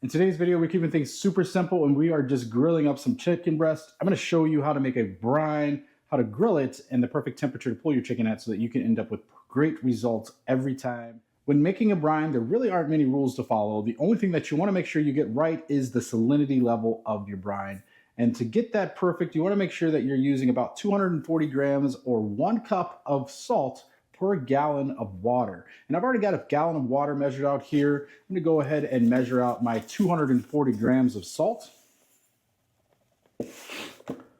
In today's video, we're keeping things super simple and we are just grilling up some chicken breast. I'm going to show you how to make a brine, how to grill it, and the perfect temperature to pull your chicken at so that you can end up with great results every time. When making a brine, there really aren't many rules to follow. The only thing that you want to make sure you get right is the salinity level of your brine. And to get that perfect, you want to make sure that you're using about 240 grams or 1 cup of salt per gallon of water. And I've already got a gallon of water measured out here. I'm gonna go ahead and measure out my 240 grams of salt.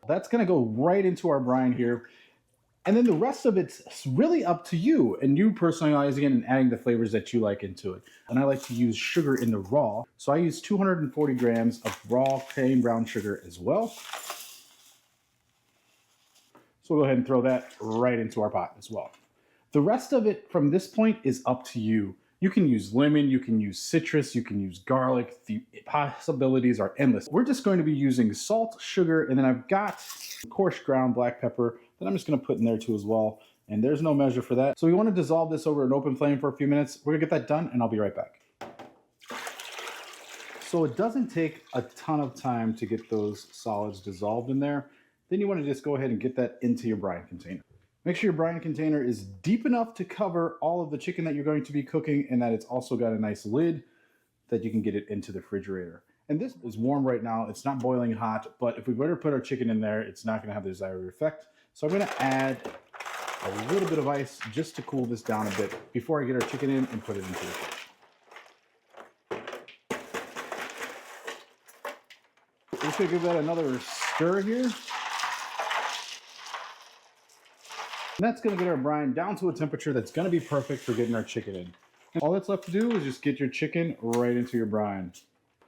That's gonna go right into our brine here. And then the rest of it's really up to you and you personalizing it and adding the flavors that you like into it. And I like to use sugar in the raw. So I use 240 grams of raw plain brown sugar as well. So we'll go ahead and throw that right into our pot as well. The rest of it from this point is up to you. You can use lemon, you can use citrus, you can use garlic. The possibilities are endless. We're just going to be using salt, sugar, and then I've got coarse ground black pepper that I'm just going to put in there too as well. And there's no measure for that. So we want to dissolve this over an open flame for a few minutes. We're gonna get that done and I'll be right back. So it doesn't take a ton of time to get those solids dissolved in there. Then you want to just go ahead and get that into your brine container. Make sure your brine container is deep enough to cover all of the chicken that you're going to be cooking and that it's also got a nice lid that you can get it into the refrigerator. And this is warm right now. It's not boiling hot, but if we were to put our chicken in there, it's not going to have the desired effect. So I'm going to add a little bit of ice just to cool this down a bit before I get our chicken in and put it into the fridge. Just going to give that another stir here. And that's going to get our brine down to a temperature that's going to be perfect for getting our chicken in. And all that's left to do is just get your chicken right into your brine.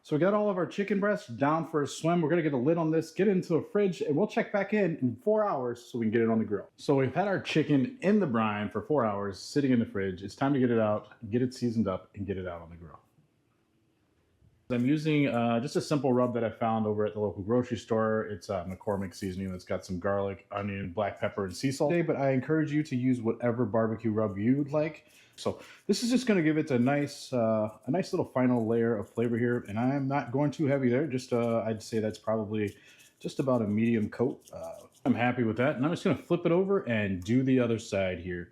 So we got all of our chicken breasts down for a swim. We're going to get a lid on this, get it into a fridge, and we'll check back in 4 hours so we can get it on the grill. So we've had our chicken in the brine for 4 hours sitting in the fridge. It's time to get it out, get it seasoned up, and get it out on the grill. I'm using just a simple rub that I found over at the local grocery store. It's a McCormick seasoning that's got some garlic, onion, black pepper, and sea salt. But I encourage you to use whatever barbecue rub you would like. So this is just going to give it a nice little final layer of flavor here. And I'm not going too heavy there. Just I'd say that's probably just about a medium coat. I'm happy with that. And I'm just going to flip it over and do the other side here.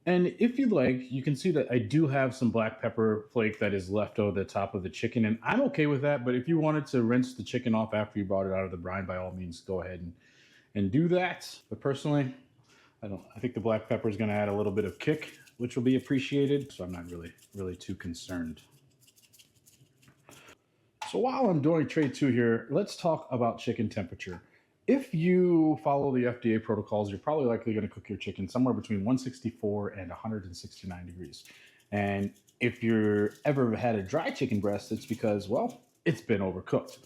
And if you'd like, you can see that I do have some black pepper flake that is left over the top of the chicken, and I'm okay with that. But if you wanted to rinse the chicken off after you brought it out of the brine, by all means, go ahead and do that. But personally, I think the black pepper is going to add a little bit of kick, which will be appreciated. So I'm not really too concerned. So while I'm doing tray 2 here, let's talk about chicken temperature. If you follow the FDA protocols, you're probably likely going to cook your chicken somewhere between 164 and 169 degrees. And if you're ever had a dry chicken breast, it's because, well, it's been overcooked.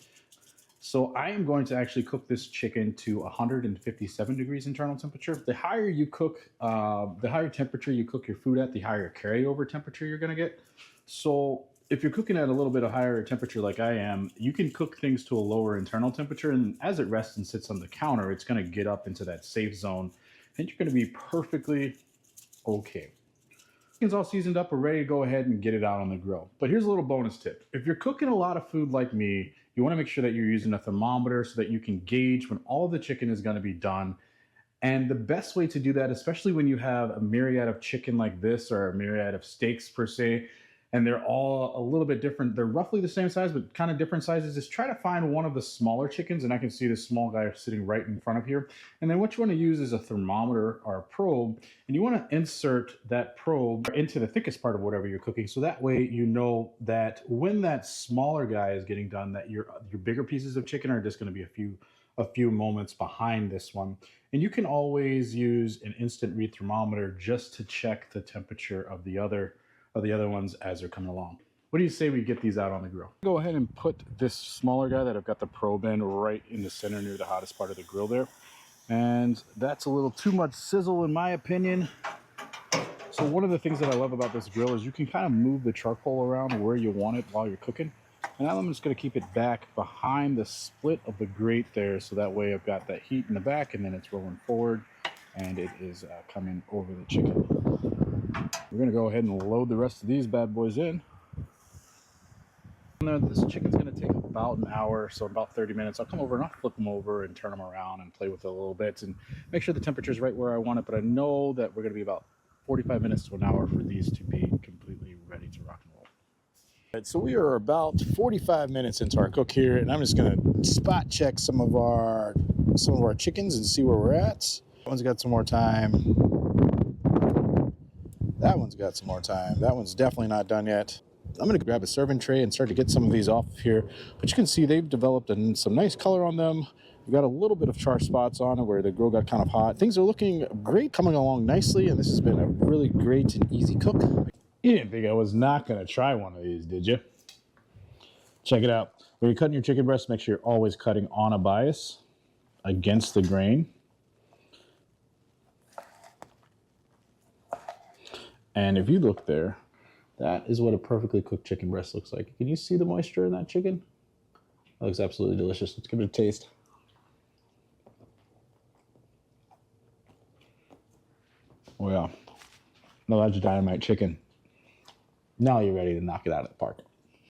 So I am going to actually cook this chicken to 157 degrees internal temperature. The higher you cook, the higher temperature you cook your food at, the higher carryover temperature you're going to get. So if you're cooking at a little bit of higher temperature like I am, you can cook things to a lower internal temperature, and as it rests and sits on the counter, it's going to get up into that safe zone, and you're going to be perfectly okay. Chicken's all seasoned up, we're ready to go ahead and get it out on the grill. But here's a little bonus tip. If you're cooking a lot of food like me, you want to make sure that you're using a thermometer so that you can gauge when all of the chicken is going to be done. And the best way to do that, especially when you have a myriad of chicken like this or a myriad of steaks per se, and they're all a little bit different. They're roughly the same size, but kind of different sizes. Just try to find one of the smaller chickens, and I can see this small guy sitting right in front of here. And then what you want to use is a thermometer or a probe, and you want to insert that probe into the thickest part of whatever you're cooking, so that way you know that when that smaller guy is getting done, that your bigger pieces of chicken are just going to be a few moments behind this one. And you can always use an instant read thermometer just to check the temperature of the other ones as they're coming along. What do you say we get these out on the grill? Go ahead and put this smaller guy that I've got the probe in right in the center near the hottest part of the grill there. And that's a little too much sizzle in my opinion. So one of the things that I love about this grill is you can kind of move the charcoal around where you want it while you're cooking. And now I'm just going to keep it back behind the split of the grate there, so that way I've got that heat in the back and then it's rolling forward and it is coming over the chicken. We're going to go ahead and load the rest of these bad boys in. This chicken's going to take about an hour, so about 30 minutes. I'll come over and I'll flip them over and turn them around and play with it a little bit and make sure the temperature is right where I want it. But I know that we're going to be about 45 minutes to an hour for these to be completely ready to rock and roll. Right, so we are about 45 minutes into our cook here, and I'm just going to spot check some of our chickens and see where we're at. That one's got some more time. That one's got some more time. That one's definitely not done yet. I'm going to grab a serving tray and start to get some of these off of here. But you can see they've developed some nice color on them. We've got a little bit of char spots on it where the grill got kind of hot. Things are looking great, coming along nicely, and this has been a really great and easy cook. You didn't think I was not going to try one of these, did you? Check it out. When you're cutting your chicken breast, make sure you're always cutting on a bias against the grain. And if you look there, that is what a perfectly cooked chicken breast looks like. Can you see the moisture in that chicken? That looks absolutely delicious. Let's give it a taste. Oh yeah. No, that's dynamite chicken. Now you're ready to knock it out of the park.